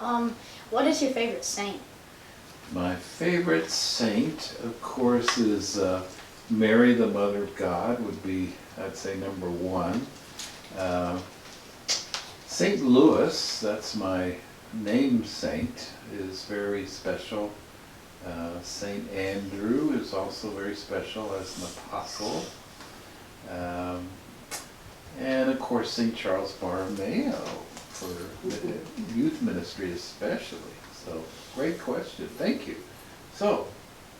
What is your favorite saint? My favorite saint, of course, is Mary, the Mother of God, would be, I'd say, number one. St. Louis, that's my name saint, is very special. St. Andrew is also very special as an apostle. And of course St. Charles Borromeo for the youth ministry especially. So, great question, thank you. So,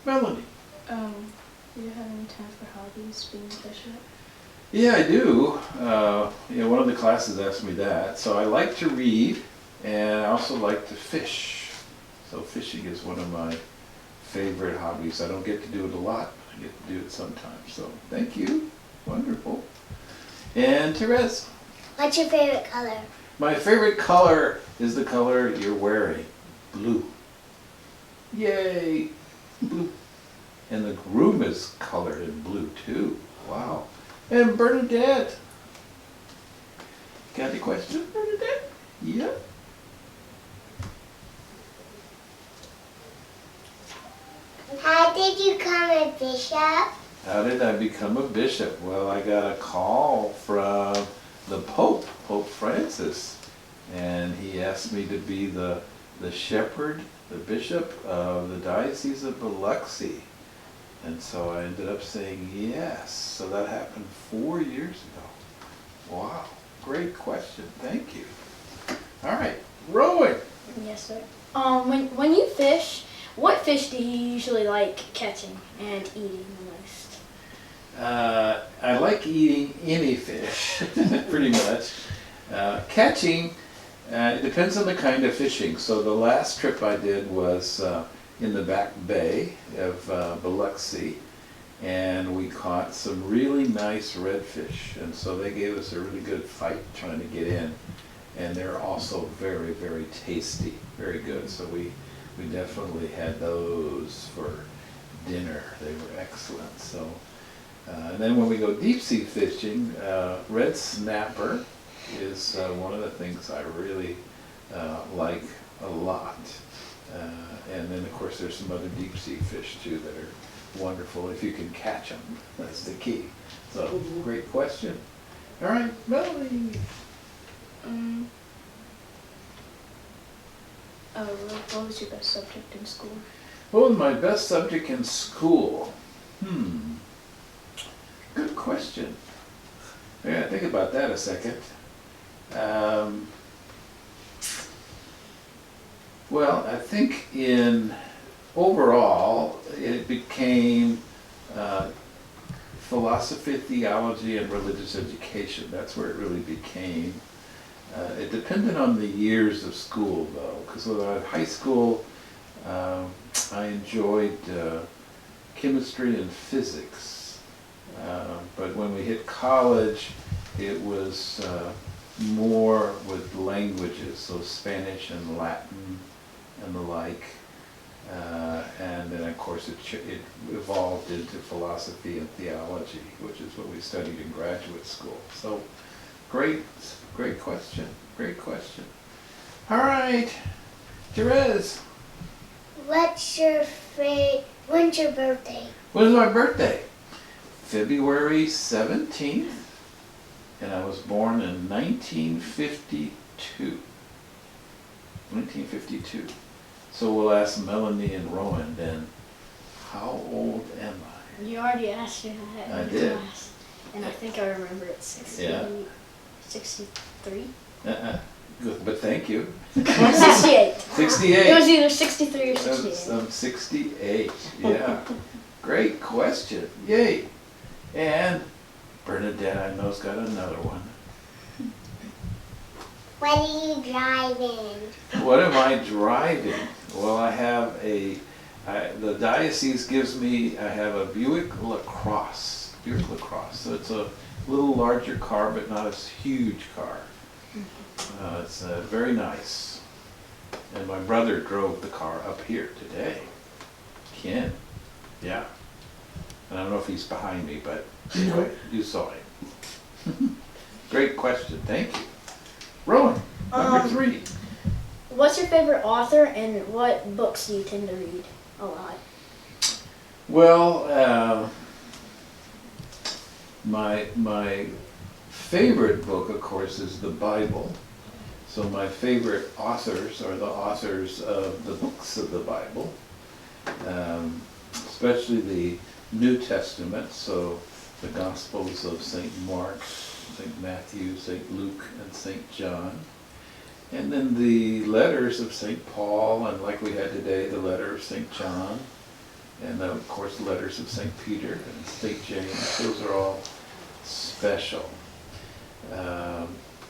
Melanie. Do you have any time for hobbies being a bishop? Yeah, I do. One of the classes asked me that. So I like to read, and I also like to fish. So fishing is one of my favorite hobbies. I don't get to do it a lot, but I get to do it sometimes. So thank you. Wonderful. And Therese? What's your favorite color? My favorite color is the color you're wearing, blue. Yay, blue. And the room is colored in blue too. Wow. And Bernadette. Got any questions, Bernadette? Yep. How did you become a bishop? How did I become a bishop? Well, I got a call from the Pope, Pope Francis, and he asked me to be the shepherd, the bishop of the Diocese of Biloxi. And so I ended up saying yes. So that happened 4 years ago. Wow, great question, thank you. All right, Rowan. Yes, sir. When you fish, what fish do you usually like catching and eating the most? I like eating any fish, pretty much. Catching, it depends on the kind of fishing. So the last trip I did was in the back bay of Biloxi, and we caught some really nice redfish. And so they gave us a really good fight trying to get in. And they're also very, very tasty, very good. So we definitely had those for dinner. They were excellent. So. And then when we go deep sea fishing, red snapper is one of the things I really like a lot. And then of course there's some other deep sea fish too that are wonderful if you can catch them. That's the key. So great question. All right, Melanie. What was your best subject in school? What was my best subject in school? Good question. I gotta think about that a second. Well, I think overall it became philosophy, theology, and religious education. That's where it really became. It depended on the years of school though, because when I was in high school, I enjoyed chemistry and physics. But when we hit college, it was more with languages, so Spanish and Latin and the like. And then of course it evolved into philosophy and theology, which is what we studied in graduate school. So great question, great question. All right, Therese. When's your birthday? When's my birthday? February 17th, and I was born in 1952. 1952. So we'll ask Melanie and Rowan then, how old am I? You already asked me that. I did. Class, and I think I remember it 63? Good, but thank you. Or 68. 68. It was either 63 or 68. I'm 68, yeah. Great question, yay. And Bernadette, I know, has got another one. What are you driving? What am I driving? Well, I have the diocese gives me, I have a Buick LaCrosse. So it's a little larger car, but not a huge car. It's very nice. And my brother drove the car up here today. Ken, yeah. I don't know if he's behind me, but anyway, you saw him. Great question, thank you. Rowan, number 3. What's your favorite author, and what books do you tend to read a lot? Well, my favorite book, of course, is the Bible. So my favorite authors are the authors of the books of the Bible, especially the New Testament, so the Gospels of St. Mark, St. Matthew, St. Luke, and St. John. And then the letters of St. Paul, and like we had today, the letter of St. John, and of course the letters of St. Peter and St. James. Those are all special.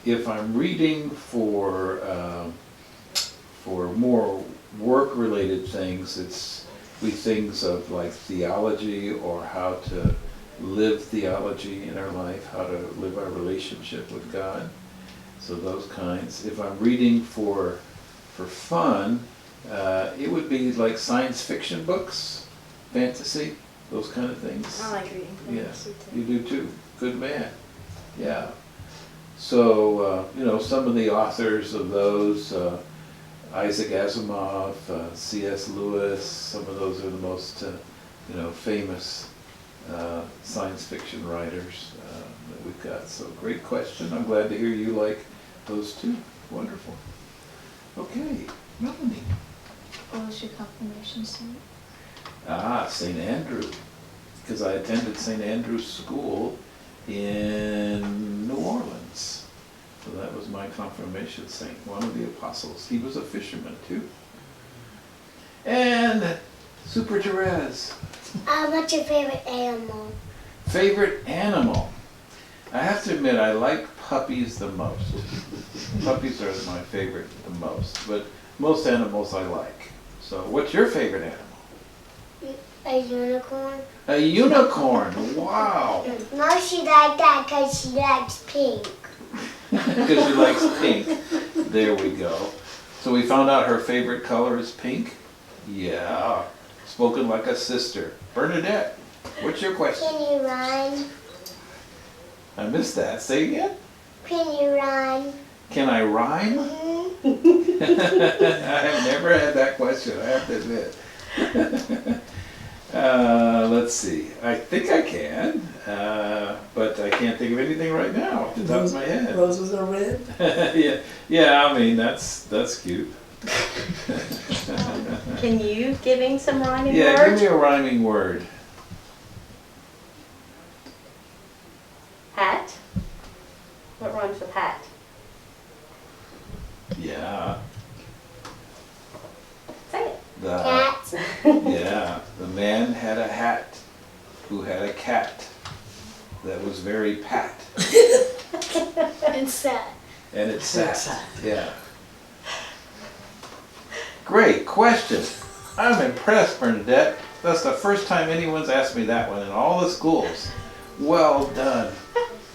If I'm reading for more work-related things, it's things of like theology or how to live theology in our life, how to live our relationship with God. So those kinds. If I'm reading for fun, it would be like science fiction books, fantasy, those kind of things. I like reading fantasy too. You do too. Good man. Yeah. So, some of the authors of those, Isaac Asimov, C.S. Lewis, some of those are the most, famous science fiction writers that we've got. So great question. I'm glad to hear you like those too. Wonderful. Okay, Melanie. What was your confirmation saint? St. Andrew, because I attended St. Andrew's School in New Orleans. So that was my confirmation saint, one of the apostles. He was a fisherman too. And Super Therese. What's your favorite animal? Favorite animal? I have to admit, I like puppies the most. Puppies are my favorite the most, but most animals I like. So what's your favorite animal? A unicorn. A unicorn, wow. No, she liked that because she likes pink. Because she likes pink. There we go. So we found out her favorite color is pink? Yeah. Spoken like a sister. Bernadette, what's your question? Can you run? I missed that. Say again? Can you run? Can I rhyme? Mm-hmm. I have never had that question, I have to admit. Let's see. I think I can, but I can't think of anything right now off the top of my head. Roses are red? yeah. I mean that's cute. Can you give him some rhyming Yeah, words? give me a rhyming word. Hat. What rhymes with hat? Yeah. Say it. Cat. Yeah. The man had a hat who had a cat that was very pat. And sad. And it sat. Yeah. Great question. I'm impressed, Bernadette. That's the first time anyone's asked me that one in all the schools. Well done.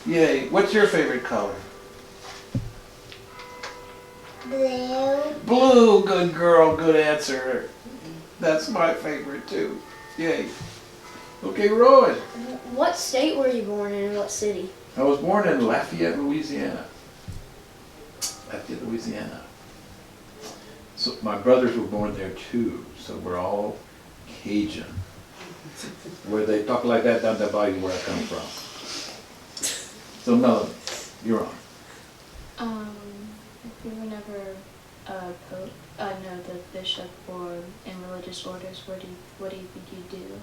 Yay. What's your favorite color? Blue. Blue. Good girl. Good answer. That's my favorite too. Yay. Okay, Rowan. What state were you born in and what city? I was born in Lafayette, Louisiana. Lafayette, Louisiana. So my brothers were born there too, so we're all Cajun. Where they talk like that down the bayou where I come from. So Melanie, you're on. If you were never a pope, the bishop, or in religious orders, what do you think you'd do?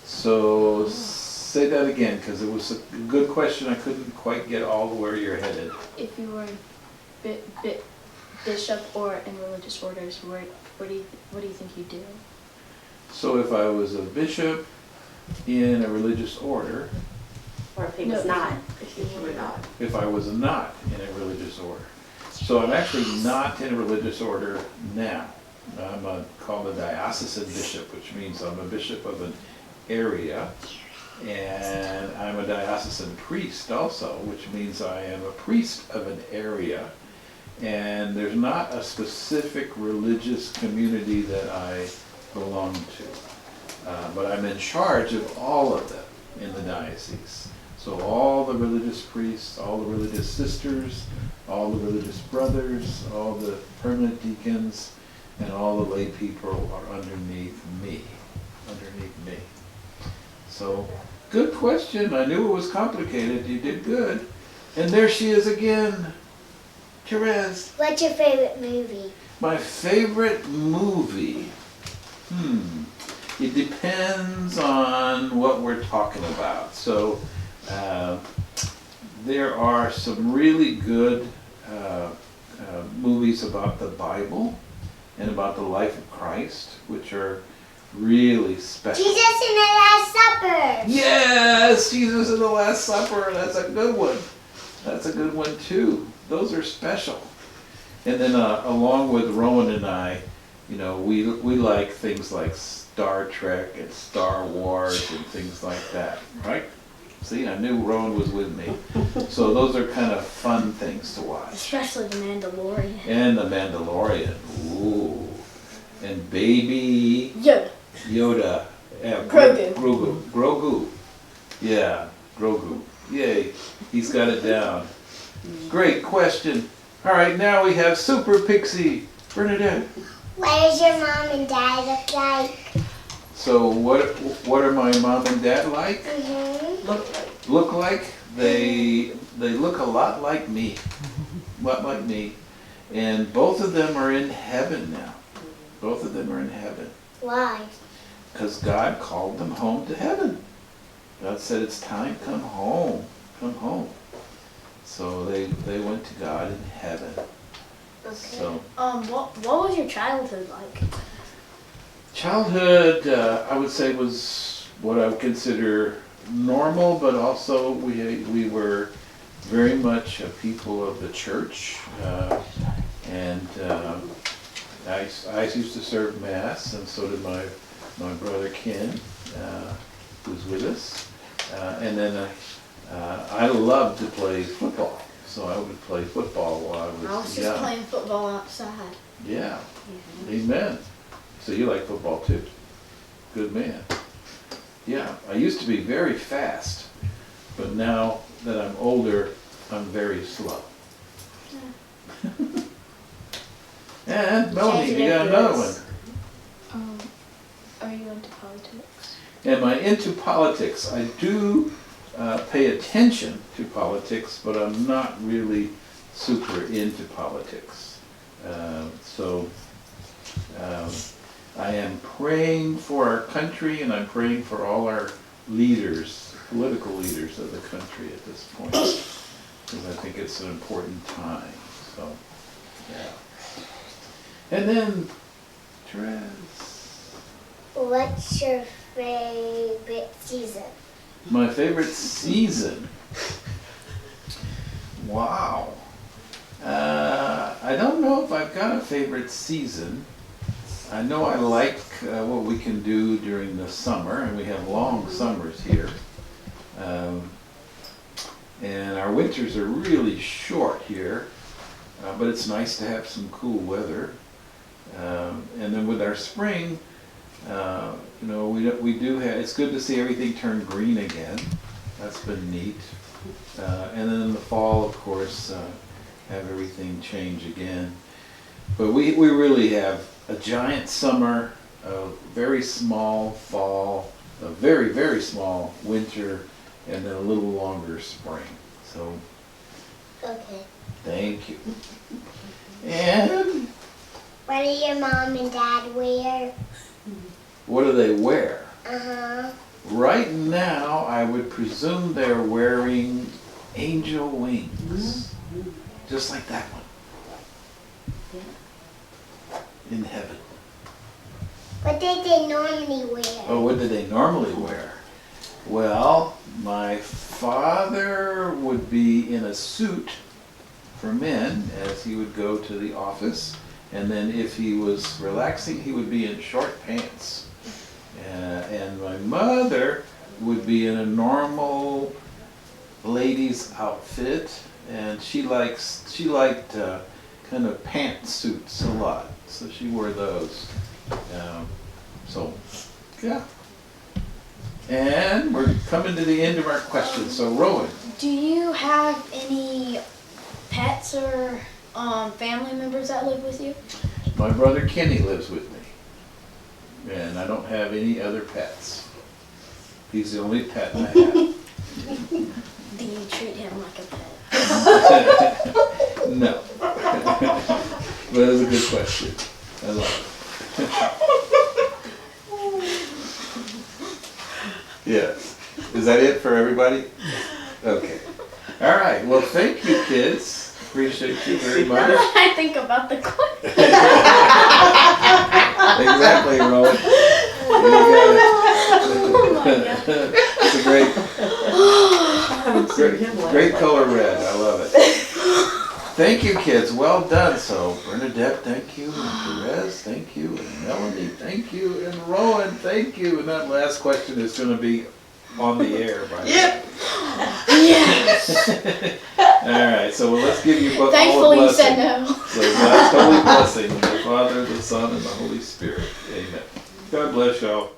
So say that again, because it was a good question. I couldn't quite get all where you're headed. If you were bishop or in religious orders, what do you think you'd do? So if I was a bishop in a religious order, Or if he was not? If you were not. if I was not in a religious order. So I'm actually not in a religious order now. I'm called a diocesan bishop, which means I'm a bishop of an area, and I'm a diocesan priest also, which means I am a priest of an area, and there's not a specific religious community that I belong to, but I'm in charge of all of them in the diocese. So all the religious priests, all the religious sisters, all the religious brothers, all the permanent deacons, and all the lay people are underneath me. So, good question. I knew it was complicated. You did good. And there she is again. Therese. What's your favorite movie? My favorite movie? It depends on what we're talking about. So, there are some really good movies about the Bible and about the life of Christ, which are really special. Jesus in the Last Supper. Yes, Jesus in the Last Supper. That's a good one. That's a good one too. Those are special. And then along with Rowan and I, we like things like Star Trek and Star Wars and things like that, right? See, I knew Rowan was with me. So those are kind of fun things to watch. Especially The Mandalorian. And The Mandalorian. Ooh. And Baby Yoda. Yeah, Grogu. Yeah, Grogu. Yay. He's got it down. Great question. All right, now we have Super Pixie. Bernadette. What does your mom and dad look like? So what are my mom and dad like? Look like? They look a lot like me. And both of them are in heaven now. Both of them are in heaven. Why? Because God called them home to heaven. God said, it's time, come home. Come home. So they went to God in heaven. Okay. So, What was your childhood like? childhood, I would say, was what I would consider normal, but also we were very much a people of the church. And I used to serve Mass, and so did my brother Ken, who's with us. And then I loved to play football, so I would play football while I was young. I was just playing football outside. Yeah, amen. So you like football too? Good man. Yeah, I used to be very fast, but now that I'm older, I'm very slow. And Melanie, you got another one. Are you into politics? Am I into politics? I do pay attention to politics, but I'm not really super into politics. I am praying for our country, and I'm praying for all our leaders, political leaders of the country at this point, because I think it's an important time. So, yeah. And then, Therese. What's your favorite season? My favorite season? Wow. I don't know if I've got a favorite season. I know I like what we can do during the summer, and we have long summers here. And our winters are really short here, but it's nice to have some cool weather. And then with our spring, we do have, it's good to see everything turn green again. That's been neat. And then in the fall, of course, have everything change again. But we really have a giant summer, a very small fall, a very, very small winter, and then a little longer spring. So, Okay. thank you. And What do your mom and dad wear? what do they wear? Uh-huh. Right now, I would presume they're wearing angel wings, just like that one, in heaven. What did they normally wear? Oh, what do they normally wear? Well, my father would be in a suit for men as he would go to the office, and then if he was relaxing, he would be in short pants. And my mother would be in a normal lady's outfit, and she liked kind of pantsuits a lot, so she wore those. So, yeah. And we're coming to the end of our questions. So Rowan. Do you have any pets or family members that live with you? My brother Kenny lives with me. And I don't have any other pets. He's the only pet I have. Do you treat him like a pet? No. But that's a good question. I love it. Yes. Is that it for everybody? Okay. All right. Well, thank you, kids. Appreciate you very much. I think about the question. Exactly, Rowan. You got it. It's a great color red. I love it. Thank you, kids. Well done. So, Bernadette, thank you. And Perez, thank you. And Melanie, thank you. And Rowan, thank you. And that last question is going to be on the air, by the way. Yes. All right. So, let's give you both Thankfully all a you said blessing. no. So, God's holy blessing, the Father, the Son, and the Holy Spirit. Amen. God bless y'all.